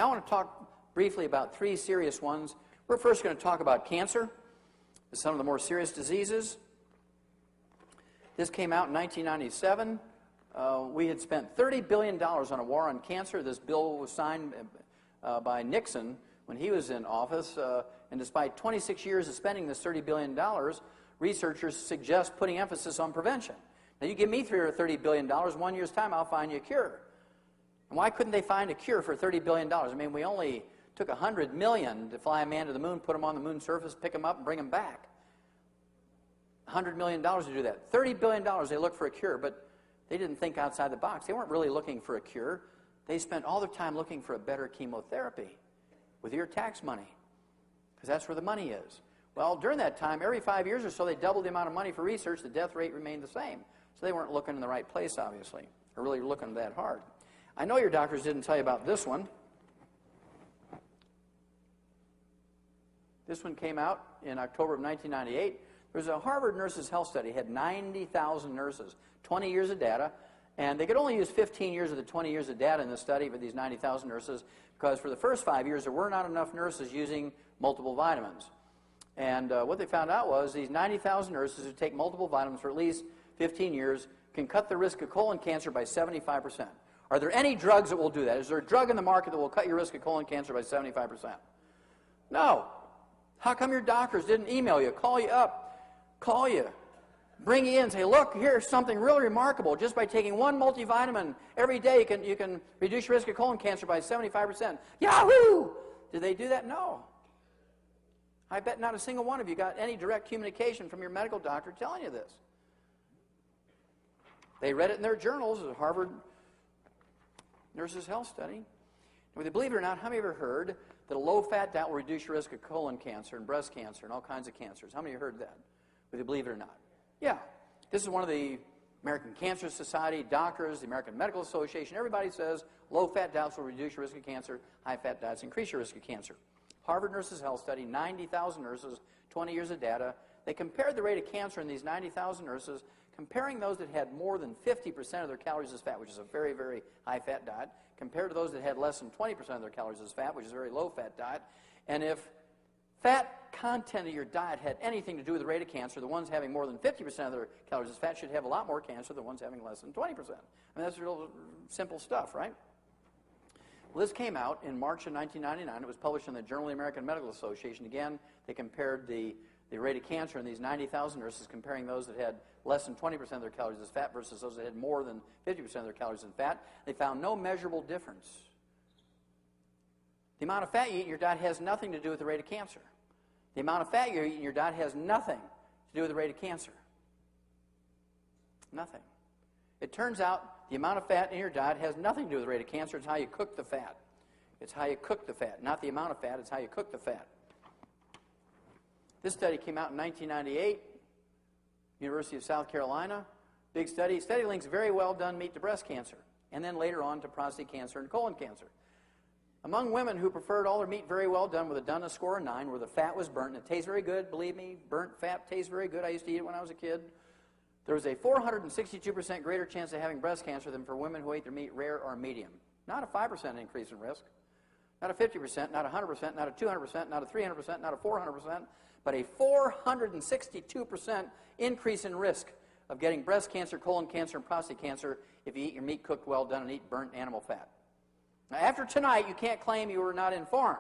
Now I want to talk briefly about three serious ones. We're first going to talk about cancer. It's some of the more serious diseases. This came out in 1997. We had spent $30 billion on a war on cancer. This bill was signed by Nixon when he was in office. And despite 26 years of spending this $30 billion, researchers suggest putting emphasis on prevention. Now, you give me $30 billion, 1 year's time, I'll find you a cure. And why couldn't they find a cure for $30 billion? I mean, we only took $100 million to fly a man to the moon, put him on the moon's surface, pick him up, and bring him back. $100 million to do that. $30 billion, they looked for a cure, but they didn't think outside the box. They weren't really looking for a cure. They spent all their time looking for a better chemotherapy with your tax money, because that's where the money is. Well, during that time, every 5 years or so, they doubled the amount of money for research. The death rate remained the same. So they weren't looking in the right place, obviously, or really looking that hard. I know your doctors didn't tell you about this one. This one came out in October of 1998. There was a Harvard Nurses Health Study. It had 90,000 nurses, 20 years of data, and they could only use 15 years of the 20 years of data in the study for these 90,000 nurses because for the first 5 years there were not enough nurses using multiple vitamins. And what they found out was these 90,000 nurses who take multiple vitamins for at least 15 years can cut the risk of colon cancer by 75%. Are there any drugs that will do that? Is there a drug in the market that will cut your risk of colon cancer by 75%? No. How come your doctors didn't email you, call you up, call you, bring you in and say, look, here's something really remarkable. Just by taking one multivitamin every day, you can reduce your risk of colon cancer by 75%. Yahoo! Did they do that? No. I bet not a single one of you got any direct communication from your medical doctor telling you this. They read it in their journals, a Harvard Nurses Health Study. Whether you believe it or not, how many of you ever heard that a low-fat diet will reduce your risk of colon cancer and breast cancer and all kinds of cancers? How many of you heard that? Whether you believe it or not. Yeah. This is one of the American Cancer Society, doctors, the American Medical Association. Everybody says low-fat diets will reduce your risk of cancer. High-fat diets increase your risk of cancer. Harvard Nurses Health Study, 90,000 nurses, 20 years of data. They compared the rate of cancer in these 90,000 nurses, comparing those that had more than 50% of their calories as fat, which is a very, very high-fat diet, compared to those that had less than 20% of their calories as fat, which is a very low-fat diet. And if fat content of your diet had anything to do with the rate of cancer, the ones having more than 50% of their calories as fat should have a lot more cancer than the ones having less than 20%. I mean, that's real simple stuff, right? Well, this came out in March of 1999. It was published in the Journal of the American Medical Association. Again, they compared the rate of cancer in these 90,000 nurses, comparing those that had less than 20% of their calories as fat versus those that had more than 50% of their calories as fat. They found no measurable difference. The amount of fat you eat in your diet has nothing to do with the rate of cancer. The amount of fat you eat in your diet has nothing to do with the rate of cancer. Nothing. It turns out the amount of fat in your diet has nothing to do with the rate of cancer. It's how you cook the fat. It's how you cook the fat. Not the amount of fat, it's how you cook the fat. This study came out in 1998, University of South Carolina. Big study. Study links very well done meat to breast cancer, and then later on to prostate cancer and colon cancer. Among women who preferred all their meat very well done with a Dunn score of 9, where the fat was burnt, and it tastes very good, believe me, burnt fat tastes very good. I used to eat it when I was a kid. There was a 462% greater chance of having breast cancer than for women who ate their meat rare or medium. Not a 5% increase in risk, not a 50%, not a 100%, not a 200%, not a 300%, not a 400%, but a 462% increase in risk of getting breast cancer, colon cancer, and prostate cancer if you eat your meat cooked well done and eat burnt animal fat. Now, after tonight, you can't claim you were not informed.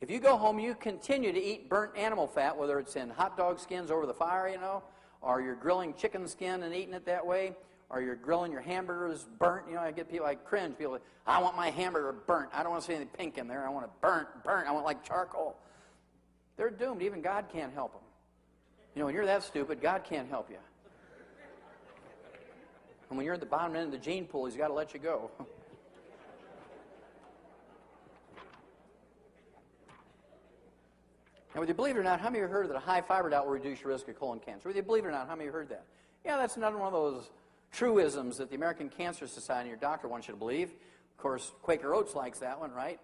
If you go home, you continue to eat burnt animal fat, whether it's in hot dog skins over the fire, you know, or you're grilling chicken skin and eating it that way, or you're grilling your hamburgers burnt. You know, I get people, I cringe. People, I want my hamburger burnt. I don't want to see anything pink in there. I want it burnt. I want like charcoal. They're doomed. Even God can't help them. You know, when you're that stupid, God can't help you. And when you're at the bottom end of the gene pool, He's got to let you go. Now, whether you believe it or not, how many of you heard that a high fiber diet will reduce your risk of colon cancer? Whether you believe it or not, how many of you heard that? Yeah, that's another one of those truisms that the American Cancer Society and your doctor wants you to believe. Of course, Quaker Oats likes that one, right?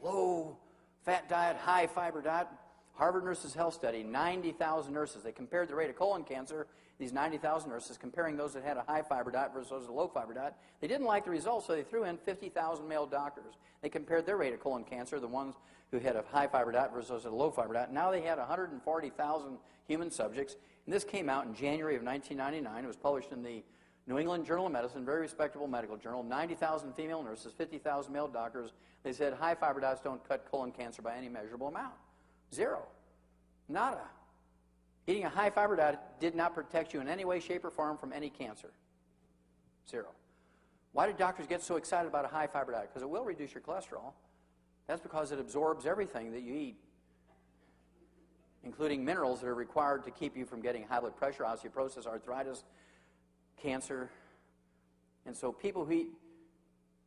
Low fat diet, high fiber diet. Harvard Nurses Health Study, 90,000 nurses. They compared the rate of colon cancer these 90,000 nurses, comparing those that had a high-fiber diet versus those with a low-fiber diet. They didn't like the results, so they threw in 50,000 male doctors. They compared their rate of colon cancer, the ones who had a high-fiber diet versus those with a low-fiber diet. Now they had 140,000 human subjects, and this came out in January of 1999. It was published in the New England Journal of Medicine, very respectable medical journal. 90,000 female nurses, 50,000 male doctors. They said high-fiber diets don't cut colon cancer by any measurable amount. Zero. Nada. Eating a high-fiber diet did not protect you in any way, shape, or form from any cancer. Zero. Why do doctors get so excited about a high-fiber diet? Because it will reduce your cholesterol. That's because it absorbs everything that you eat, including minerals that are required to keep you from getting high blood pressure, osteoporosis, arthritis, cancer. And so people who eat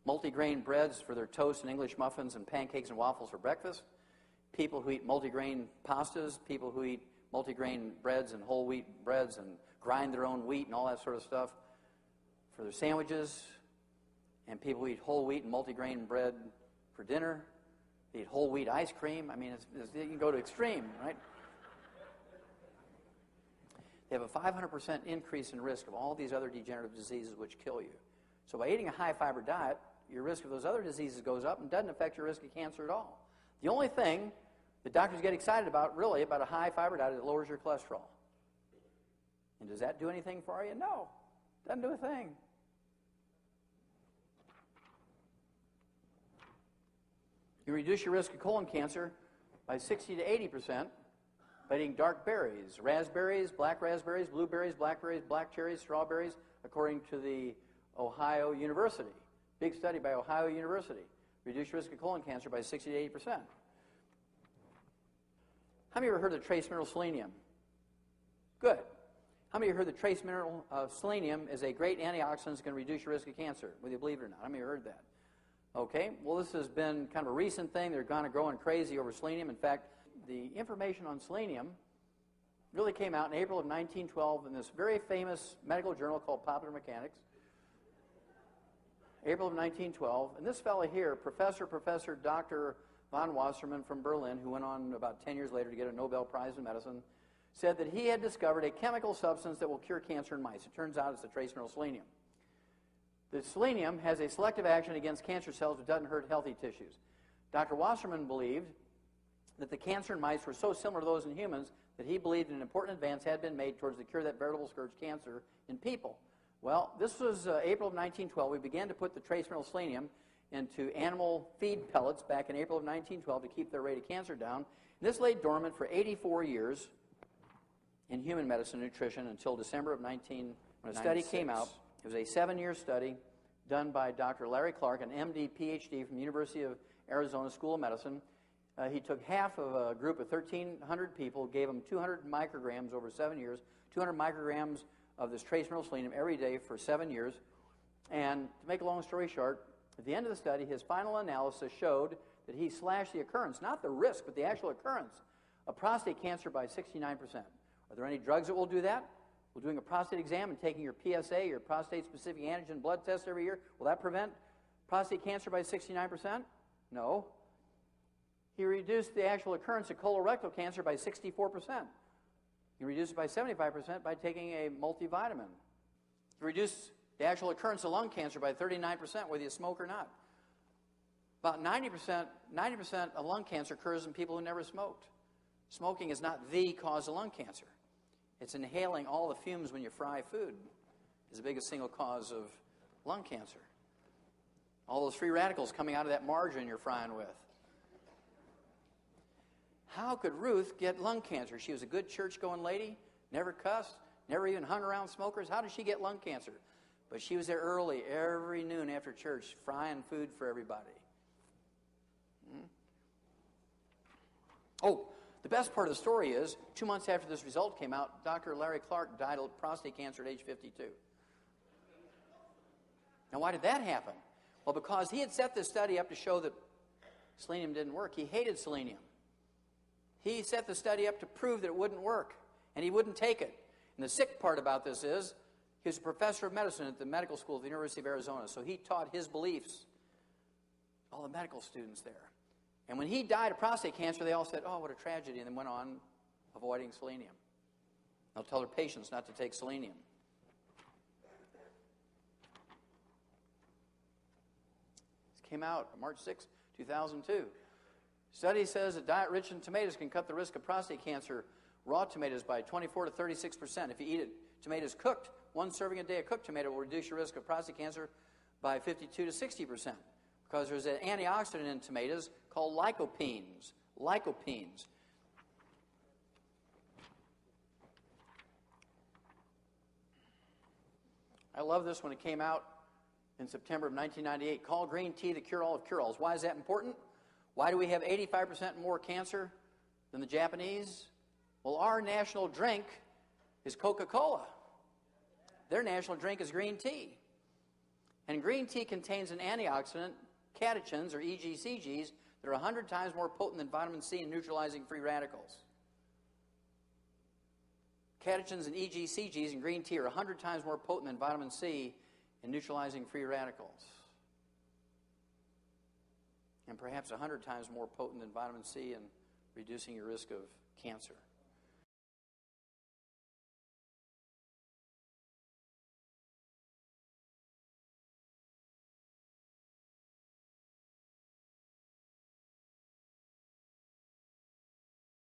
multigrain breads for their toast and English muffins and pancakes and waffles for breakfast, people who eat multigrain pastas, people who eat multigrain breads and whole wheat breads and grind their own wheat and all that sort of stuff for their sandwiches, and people who eat whole wheat and multigrain bread for dinner, they eat whole wheat ice cream. I mean, you can go to extreme, right? They have a 500% increase in risk of all these other degenerative diseases which kill you. So by eating a high-fiber diet, your risk of those other diseases goes up and doesn't affect your risk of cancer at all. The only thing that doctors get excited about, really, about a high-fiber diet is it lowers your cholesterol. And does that do anything for you? No. Doesn't do a thing. You reduce your risk of colon cancer by 60 to 80% by eating dark berries, raspberries, black raspberries, blueberries, blackberries, black cherries, strawberries, according to the Ohio University. Big study by Ohio University. Reduce your risk of colon cancer by 60 to 80%. How many of you ever heard of the trace mineral selenium? Good. How many of you heard the trace mineral selenium is a great antioxidant that's going to reduce your risk of cancer, whether you believe it or not? How many of you heard that? Okay, well, this has been kind of a recent thing. They're kind of growing crazy over selenium. In fact, the information on selenium really came out in April of 1912 in this very famous medical journal called Popular Mechanics. April of 1912. And this fellow here, Professor Dr. von Wassermann from Berlin, who went on about 10 years later to get a Nobel Prize in medicine, said that he had discovered a chemical substance that will cure cancer in mice. It turns out it's the trace mineral selenium. The selenium has a selective action against cancer cells but doesn't hurt healthy tissues. Dr. Wassermann believed that the cancer in mice were so similar to those in humans that he believed an important advance had been made towards the cure of that veritable scourge cancer in people. Well, this was April of 1912. We began to put the trace mineral selenium into animal feed pellets back in April of 1912 to keep their rate of cancer down. And this lay dormant for 84 years in human medicine and nutrition until December of 1996. When a study came out, it was a 7-year study done by Dr. Larry Clark, an MD, PhD from the University of Arizona School of Medicine. He took half of a group of 1,300 people, gave them 200 micrograms over 7 years, 200 micrograms of this trace mineral selenium every day for 7 years. And to make a long story short, at the end of the study, his final analysis showed that he slashed the occurrence, not the risk, but the actual occurrence of prostate cancer by 69%. Are there any drugs that will do that? Will doing a prostate exam and taking your PSA, your prostate-specific antigen blood test every year, will that prevent prostate cancer by 69%? No. He reduced the actual occurrence of colorectal cancer by 64%. He reduced it by 75% by taking a multivitamin. He reduced the actual occurrence of lung cancer by 39%, whether you smoke or not. About 90% of lung cancer occurs in people who never smoked. Smoking is not the cause of lung cancer. It's inhaling all the fumes when you fry food is the biggest single cause of lung cancer. All those free radicals coming out of that margarine you're frying with. How could Ruth get lung cancer? She was a good church-going lady, never cussed, never even hung around smokers. How did she get lung cancer? But she was there early, every noon after church, frying food for everybody. Oh, the best part of the story is, 2 months after this result came out, Dr. Larry Clark died of prostate cancer at age 52. Now, why did that happen? Well, because he had set this study up to show that selenium didn't work. He hated selenium. He set the study up to prove that it wouldn't work, and he wouldn't take it. And the sick part about this is, he was a professor of medicine at the medical school at the University of Arizona, so he taught his beliefs, all the medical students there. And when he died of prostate cancer, they all said, oh, what a tragedy, and then went on avoiding selenium. They'll tell their patients not to take selenium. This came out March 6, 2002. Study says a diet rich in tomatoes can cut the risk of prostate cancer, raw tomatoes, by 24 to 36%. If you eat tomatoes cooked, 1 serving a day of cooked tomato will reduce your risk of prostate cancer by 52 to 60%, because there's an antioxidant in tomatoes called lycopenes. Lycopenes. I love this when it came out in September of 1998. Call green tea the cure-all of cure-alls. Why is that important? Why do we have 85% more cancer than the Japanese? Well, our national drink is Coca-Cola. Their national drink is green tea. And green tea contains an antioxidant, catechins, or EGCGs, that are 100 times more potent than vitamin C in neutralizing free radicals. Catechins and EGCGs in green tea are 100 times more potent than vitamin C in neutralizing free radicals. And perhaps 100 times more potent than vitamin C in reducing your risk of cancer.